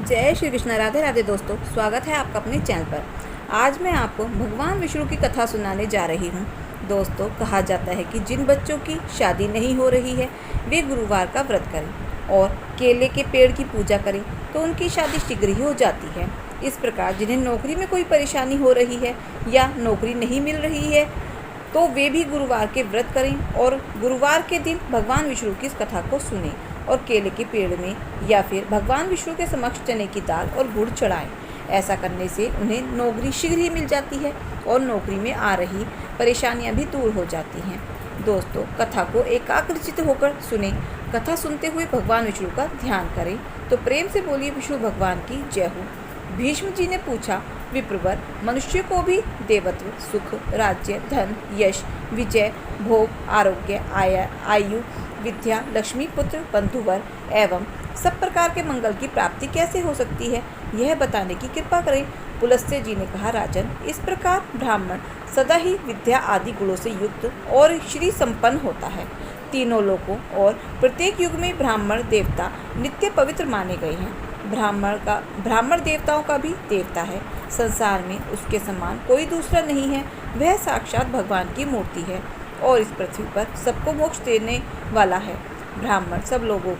जय श्री कृष्ण। राधे राधे दोस्तों, स्वागत है आपका अपने चैनल पर। आज मैं आपको भगवान विष्णु की कथा सुनाने जा रही हूँ। दोस्तों, कहा जाता है कि जिन बच्चों की शादी नहीं हो रही है वे गुरुवार का व्रत करें और केले के पेड़ की पूजा करें तो उनकी शादी शीघ्र ही हो जाती है। इस प्रकार जिन्हें नौकरी में कोई परेशानी हो रही है या नौकरी नहीं मिल रही है तो वे भी गुरुवार के व्रत करें और गुरुवार के दिन भगवान विष्णु की इस कथा को सुनें और केले के पेड़ में या फिर भगवान विष्णु के समक्ष चने की दाल और गुड़ चढ़ाएं। ऐसा करने से उन्हें नौकरी शीघ्र ही मिल जाती है और नौकरी में आ रही परेशानियां भी दूर हो जाती हैं। दोस्तों, कथा को एकाग्रचित्त होकर सुने। कथा सुनते हुए भगवान विष्णु का ध्यान करें तो प्रेम से बोलिए विष्णु भगवान की जय हो। भीष्म जी ने पूछा, विप्रवर, मनुष्य को भी देवत्व, सुख, राज्य, धन, यश, विजय, भोग, आरोग्य, आयु, विद्या, लक्ष्मी, पुत्र, बंधुवर एवं सब प्रकार के मंगल की प्राप्ति कैसे हो सकती है, यह बताने की कृपा करें। पुलस्त्य जी ने कहा, राजन, इस प्रकार ब्राह्मण सदा ही विद्या आदि गुणों से युक्त और श्री संपन्न होता है। तीनों लोकों और प्रत्येक युग में ब्राह्मण देवता नित्य पवित्र माने गए हैं। ब्राह्मण देवताओं का भी देवता है। संसार में उसके समान कोई दूसरा नहीं है। वह साक्षात भगवान की मूर्ति है और इस पृथ्वी पर सबको मोक्ष देने वाला है। ब्राह्मण सब लोगों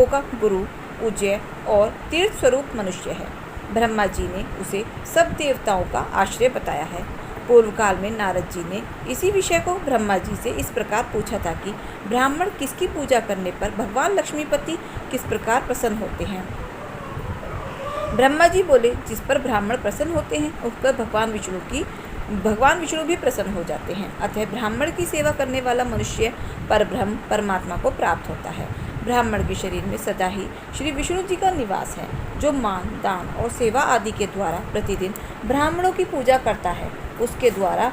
का गुरु, पूज्य और तीर्थ स्वरूप मनुष्य है। ब्रह्मा जी ने उसे सब देवताओं का आश्रय बताया है। पूर्व काल में नारद जी ने इसी विषय को ब्रह्मा जी से इस प्रकार पूछा था कि ब्राह्मण किसकी पूजा करने पर भगवान लक्ष्मीपति किस प्रकार प्रसन्न होते हैं। ब्रह्मा जी बोले, जिस पर ब्राह्मण प्रसन्न होते हैं उस पर भगवान विष्णु भी प्रसन्न हो जाते हैं। अतः ब्राह्मण की सेवा करने वाला मनुष्य परब्रह्म परमात्मा को प्राप्त होता है। ब्राह्मण के शरीर में सदा ही श्री विष्णु जी का निवास है, जो मान, दान और सेवा आदि के द्वारा प्रतिदिन ब्राह्मणों की पूजा करता है। उसके द्वारा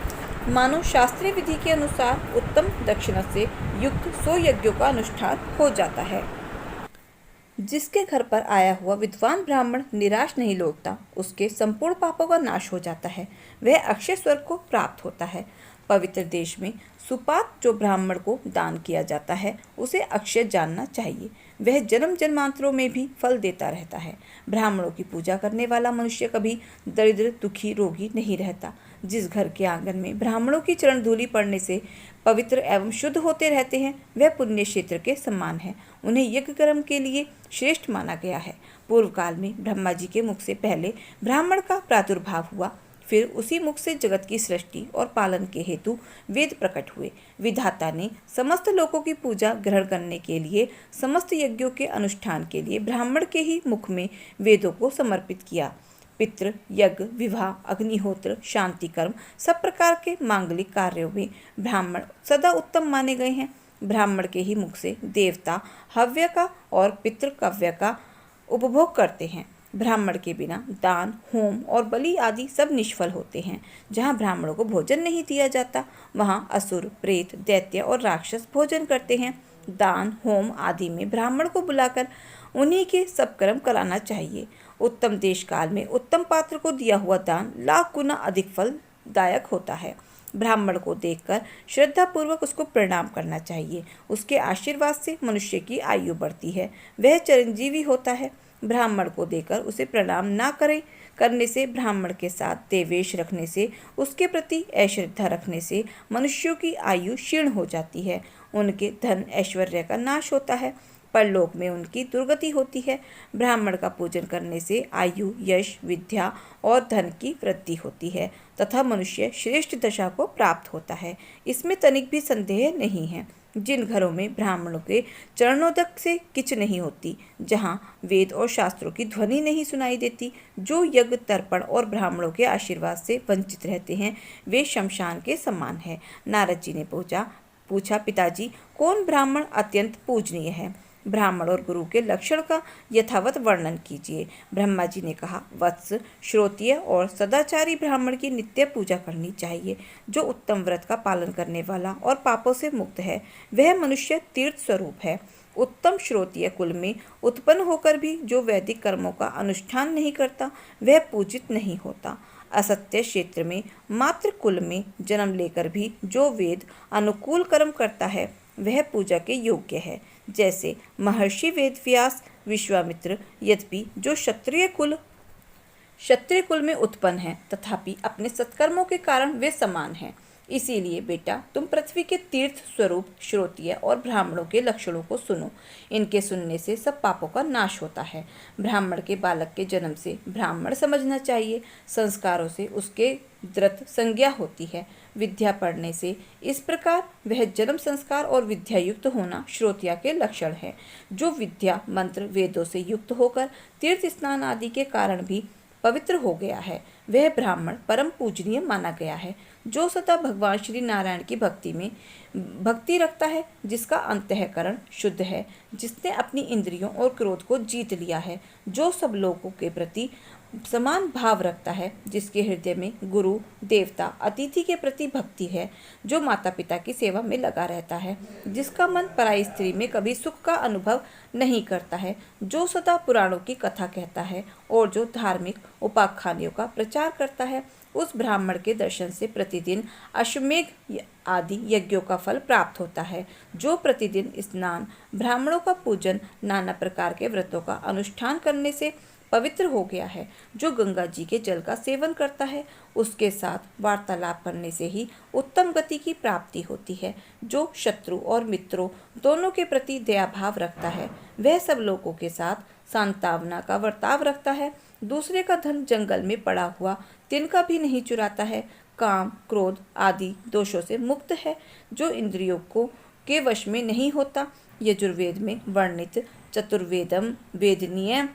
मानो शास्त्रीय विधि के अनुसार उत्तम दक्षिणा से युक्त 100 यज्ञों का अनुष्ठान हो जाता है। जिसके घर पर आया हुआ विद्वान ब्राह्मण निराश नहीं लौटता, उसके संपूर्ण पापों का नाश हो जाता है। वह अक्षय स्वर्ग को प्राप्त होता है। पवित्र देश में सुपात जो ब्राह्मण को दान किया जाता है उसे अक्षय जानना चाहिए। वह जन्म जन्मांतरों में भी फल देता रहता है। ब्राह्मणों की पूजा करने वाला मनुष्य कभी दरिद्र, दुखी, रोगी नहीं रहता। जिस घर के आंगन में ब्राह्मणों की चरण धूलि पड़ने से पवित्र एवं शुद्ध होते रहते हैं वह पुण्य क्षेत्र के समान है। उन्हें यज्ञ कर्म के लिए श्रेष्ठ माना गया है। पूर्व काल में ब्रह्मा जी के मुख से पहले ब्राह्मण का प्रादुर्भाव हुआ, फिर उसी मुख से जगत की सृष्टि और पालन के हेतु वेद प्रकट हुए। विधाता ने समस्त लोगों की पूजा ग्रहण करने के लिए, समस्त यज्ञों के अनुष्ठान के लिए ब्राह्मण के ही मुख में वेदों को समर्पित किया। पितृ, यज्ञ, विवाह, अग्निहोत्र, शांति कर्म, सब प्रकार के मांगलिक कार्यों में ब्राह्मण सदा उत्तम माने गए हैं। ब्राह्मण के ही मुख से देवता हव्य का और पितृ कव्य का उपभोग करते हैं। ब्राह्मण के बिना दान, होम और बलि आदि सब निष्फल होते हैं। जहाँ ब्राह्मणों को भोजन नहीं दिया जाता वहाँ असुर, प्रेत, दैत्य और राक्षस भोजन करते हैं। दान, होम आदि में ब्राह्मण को बुलाकर उन्हीं के सब कर्म कराना चाहिए। उत्तम देश काल में उत्तम पात्र को दिया हुआ दान लाख गुना अधिक फलदायक होता है। ब्राह्मण को देखकर श्रद्धापूर्वक उसको प्रणाम करना चाहिए। उसके आशीर्वाद से मनुष्य की आयु बढ़ती है, वह चिरंजीवी होता है। ब्राह्मण को देखकर उसे प्रणाम ना करने से, ब्राह्मण के साथ देवेश रखने से, उसके प्रति अश्रद्धा रखने से मनुष्यों की आयु क्षीण हो जाती है। उनके धन ऐश्वर्य का नाश होता है, परलोक में उनकी दुर्गति होती है। ब्राह्मण का पूजन करने से आयु, यश, विद्या और धन की वृद्धि होती है तथा मनुष्य श्रेष्ठ दशा को प्राप्त होता है। इसमें तनिक भी संदेह नहीं है। जिन घरों में ब्राह्मणों के चरणोदक से किच नहीं होती, जहाँ वेद और शास्त्रों की ध्वनि नहीं सुनाई देती, जो यज्ञ, तर्पण और ब्राह्मणों के आशीर्वाद से वंचित रहते हैं, वे शमशान के समान है। नारद जी ने पूछा, पिताजी, कौन ब्राह्मण अत्यंत पूजनीय है? ब्राह्मण और गुरु के लक्षण का यथावत वर्णन कीजिए। ब्रह्मा जी ने कहा, वत्स, श्रोत्रिय और सदाचारी ब्राह्मण की नित्य पूजा करनी चाहिए। जो उत्तम व्रत का पालन करने वाला और पापों से मुक्त है वह मनुष्य तीर्थ स्वरूप है। उत्तम श्रोत्रिय कुल में उत्पन्न होकर भी जो वैदिक कर्मों का अनुष्ठान नहीं करता वह पूजित नहीं होता। असत्य क्षेत्र में मात्र कुल में जन्म लेकर भी जो वेद अनुकूल कर्म करता है वह पूजा के योग्य है। जैसे महर्षि वेदव्यास, विश्वामित्र, यद्यपि जो क्षत्रिय कुल में उत्पन्न हैं, तथापि अपने सत्कर्मों के कारण वे समान हैं। इसीलिए बेटा, तुम पृथ्वी के तीर्थ स्वरूप श्रोत्रिय और ब्राह्मणों के लक्षणों को सुनो। इनके सुनने से सब पापों का नाश होता है। ब्राह्मण के बालक के जन्म से ब्राह्मण समझना चाहिए, संस्कारों से उसके दृढ़ संज्ञा होती है। विद्या पढ़ने से इस प्रकार वह जन्म संस्कार और विद्या युक्त होना श्रोत्रिय के लक्षण है। जो विद्या मंत्र वेदों से युक्त होकर तीर्थ स्नान आदि के कारण भी पवित्र हो गया है, वह ब्राह्मण परम पूजनीय माना गया है। जो सदा भगवान श्री नारायण की भक्ति रखता है, जिसका अंतःकरण शुद्ध है, जिसने अपनी इंद्रियों और क्रोध को जीत लिया है, जो सब लोगों के प्रति समान भाव रखता है, जिसके हृदय में गुरु, देवता, अतिथि के प्रति भक्ति है, जो माता पिता की सेवा में लगा रहता है, जिसका मन पराई स्त्री में कभी सुख का अनुभव नहीं करता है, जो सदा पुराणों की कथा कहता है और जो धार्मिक उपाख्यानों का प्रचार करता है, उस ब्राह्मण के दर्शन से प्रतिदिन अश्वमेध आदि यज्ञों का फल प्राप्त होता है। जो प्रतिदिन स्नान, ब्राह्मणों का पूजन, नाना प्रकार के व्रतों का अनुष्ठान करने से पवित्र हो गया है, जो गंगा जी के जल का सेवन करता है, उसके साथ वार्तालाप करने से ही उत्तम गति की प्राप्ति होती है। जो शत्रु और मित्रों दोनों के प्रति दया भाव रखता है, वह सब लोगों के साथ सांत्वना का वर्ताव रखता है। दूसरे का धन जंगल में पड़ा हुआ तिनका भी नहीं चुराता है। काम, क्रोध आदि दोषों से मुक्त है। जो इंद्रियों के वश में नहीं होता। यजुर्वेद में वर्णित चतुर्वेदम वेदनीय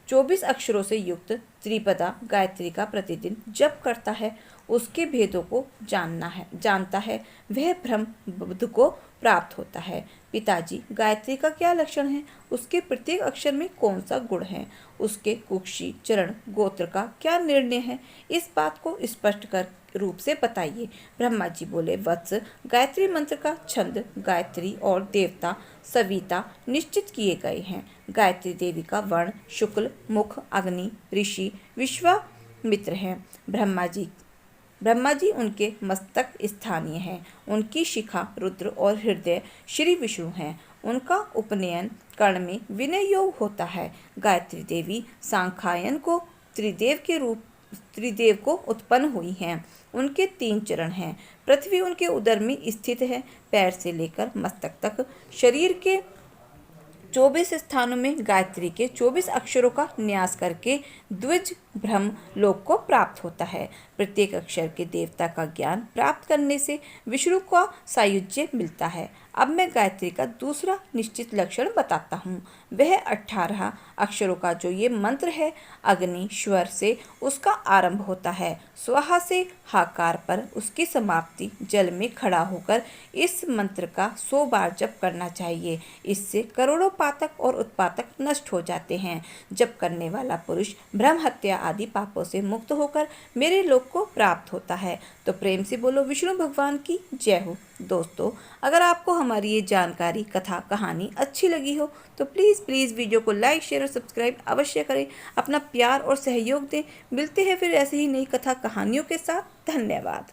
24 अक्षरों से युक्त त्रिपदा गायत्री का प्रतिदिन जप करता है, उसके भेदों को जानता है, वह ब्रह्म बुद्ध को प्राप्त होता है। पिताजी, गायत्री का क्या लक्षण है? उसके प्रत्येक अक्षर में कौन सा गुण है? उसके कुक्षी, चरण, गोत्र का क्या निर्णय है? इस बात को स्पष्ट कर रूप से बताइए। ब्रह्मा जी बोले, वत्स, गायत्री मंत्र का छंद, गायत्री और देवता सविता निश्चित किए गए हैं। गायत्री देवी का वर्ण शुक्ल, मुख अग्नि, ऋषि विश्वामित्र हैं। ब्रह्मा जी उनके मस्तक स्थानीय हैं। उनकी शिखा रुद्र और हृदय श्री विष्णु हैं। उनका उपनयन कर्ण में विनय योग होता है। गायत्री देवी सांख्यायन को त्रिदेव को उत्पन्न हुई हैं। उनके 3 चरण हैं। पृथ्वी उनके उदर में स्थित है। पैर से लेकर मस्तक तक शरीर के 24 स्थानों में गायत्री के 24 अक्षरों का न्यास करके द्विज ब्रह्म लोक को प्राप्त होता है। प्रत्येक अक्षर के देवता का ज्ञान प्राप्त करने से विष्णु का सायुज्य मिलता है। अब मैं गायत्री का दूसरा निश्चित लक्षण बताता हूँ। वह 18 अक्षरों का जो ये मंत्र है, अग्नि स्वर से उसका आरंभ होता है, स्वाहा से हाकार पर उसकी समाप्ति, जल में खड़ा होकर इस मंत्र का 100 बार जप करना चाहिए। इससे करोड़ों पातक और उत्पातक नष्ट हो जाते हैं। जप करने वाला पुरुष ब्रह्म हत्या आदि पापों से मुक्त होकर मेरे लोक को प्राप्त होता है। तो प्रेम से बोलो विष्णु भगवान की जय हो। दोस्तों, अगर आपको हमारी ये जानकारी, कथा, कहानी अच्छी लगी हो तो प्लीज़ वीडियो को लाइक, शेयर और सब्सक्राइब अवश्य करें। अपना प्यार और सहयोग दें। मिलते हैं फिर ऐसे ही नई कथा कहानियों के साथ। धन्यवाद।